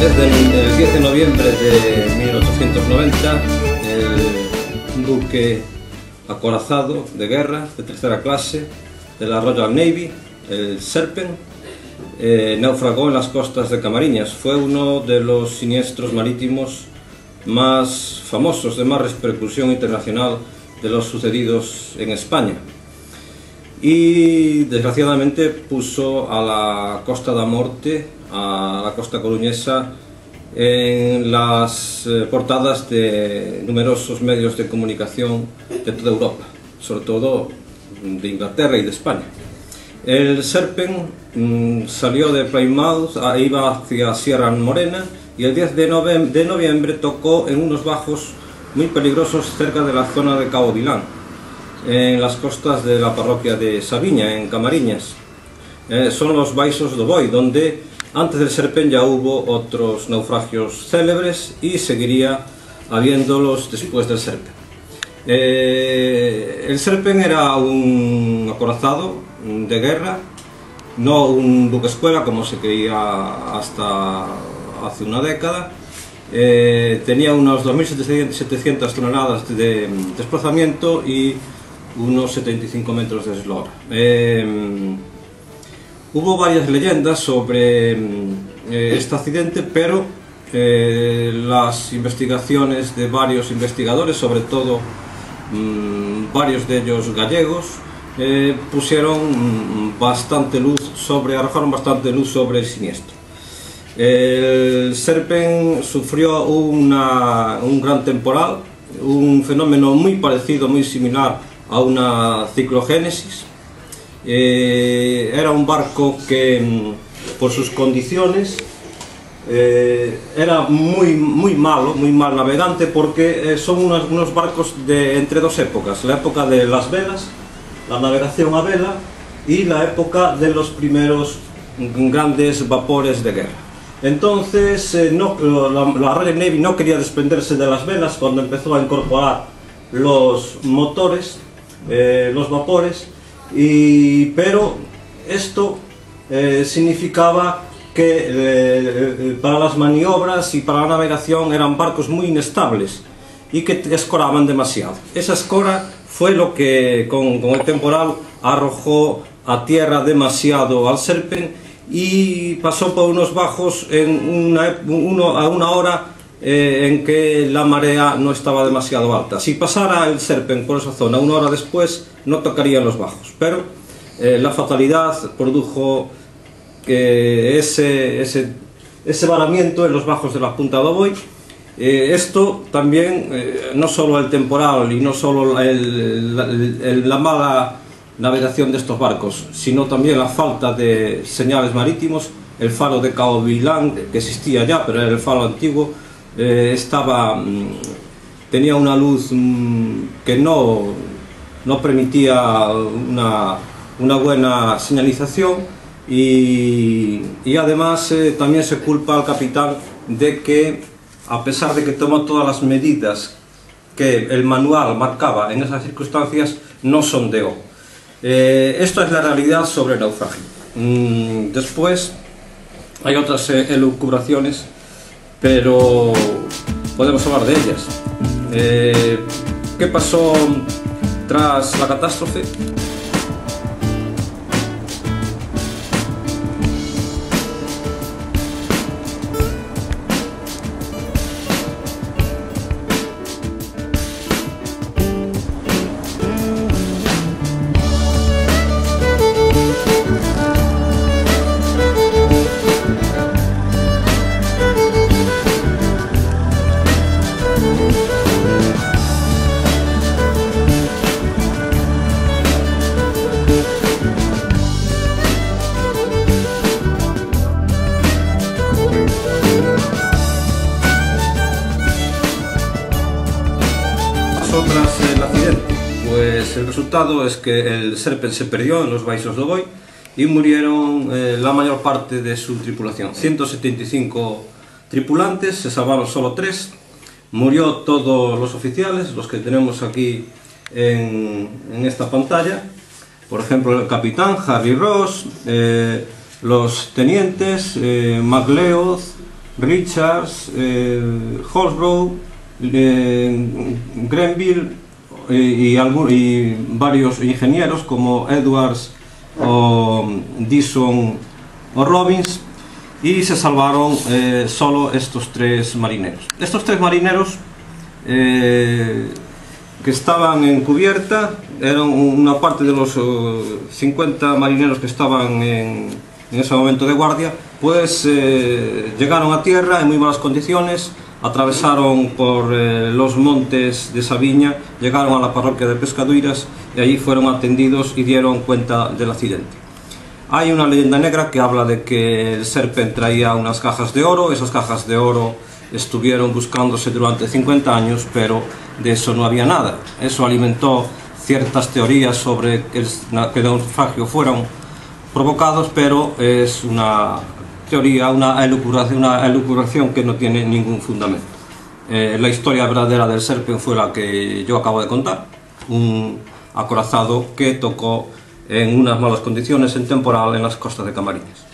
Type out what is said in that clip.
Desde el 10 de noviembre de 1890, el buque acorazado de guerra de tercera clase de la Royal Navy, el Serpent, naufragó en las costas de Camariñas. Fue uno de los siniestros marítimos más famosos, de más repercusión internacional de los sucedidos en España. Y desgraciadamente puso a la Costa da Morte, a la costa coruñesa, en las portadas de numerosos medios de comunicación de toda Europa, sobre todo de Inglaterra y de España. El Serpent salió de Plymouth, iba hacia Sierra Morena, y el 10 de noviembre tocó en unos bajos muy peligrosos cerca de la zona de Cabo Vilán, en las costas de la parroquia de Sabiña, en Camariñas. Son los Baixos do Boi, donde antes del Serpent ya hubo otros naufragios célebres y seguiría habiéndolos después del Serpent. El Serpent era un acorazado de guerra, no un buque escuela como se creía hasta hace una década. Tenía unos 2.700 toneladas de desplazamiento y unos 75 metros de eslora. Hubo varias leyendas sobre este accidente, pero las investigaciones de varios investigadores, sobre todo varios de ellos gallegos, arrojaron bastante luz sobre el siniestro. El Serpent sufrió un gran temporal, un fenómeno muy parecido, muy similar a una ciclogénesis. Era un barco que, por sus condiciones, era muy mal navegante, porque son unos barcos entre dos épocas: la época de las velas, la navegación a vela, y la época de los primeros grandes vapores de guerra. Entonces la Royal Navy no quería desprenderse de las velas cuando empezó a incorporar los motores, los vapores, pero esto significaba que para las maniobras y para la navegación eran barcos muy inestables y que escoraban demasiado. Esa escora fue lo que con el temporal arrojó a tierra demasiado al Serpent, y pasó por unos bajos a una hora en que la marea no estaba demasiado alta. Si pasara el Serpent por esa zona una hora después, no tocarían los bajos, pero la fatalidad produjo que ese varamiento en los bajos de la Punta do Boi. Esto también, no solo el temporal y no solo la mala navegación de estos barcos, sino también la falta de señales marítimos. El faro de Cabo Vilán, que existía ya, pero era el faro antiguo, tenía una luz que no permitía una buena señalización, y además también se culpa al capitán de que, a pesar de que tomó todas las medidas que el manual marcaba en esas circunstancias, no sondeó. Esto es la realidad sobre el naufragio. Después hay otras elucubraciones, pero podemos hablar de ellas. ¿Qué pasó tras la catástrofe? Tras el accidente, pues el resultado es que el Serpent se perdió en los Baixos do Boi y murieron la mayor parte de su tripulación. 175 tripulantes, se salvaron solo 3. Murió todos los oficiales, los que tenemos aquí en esta pantalla. Por ejemplo, el capitán Harry Ross, los tenientes MacLeod, Richards, Holsbrook, Grenville y varios ingenieros como Edwards o Dyson o Robbins, y se salvaron solo estos 3 marineros. Estos 3 marineros que estaban en cubierta eran una parte de los 50 marineros que estaban en ese momento de guardia, pues llegaron a tierra en muy malas condiciones, atravesaron por los montes de Sabiña, llegaron a la parroquia de Pescaduiras y allí fueron atendidos y dieron cuenta del accidente. Hay una leyenda negra que habla de que el Serpent traía unas cajas de oro. Esas cajas de oro estuvieron buscándose durante 50 años, pero de eso no había nada. Eso alimentó ciertas teorías sobre que el naufragio fueron provocados, pero es una teoría, una elucubración que no tiene ningún fundamento. La historia verdadera del Serpent fue la que yo acabo de contar, un acorazado que tocó en unas malas condiciones en temporal en las costas de Camarines.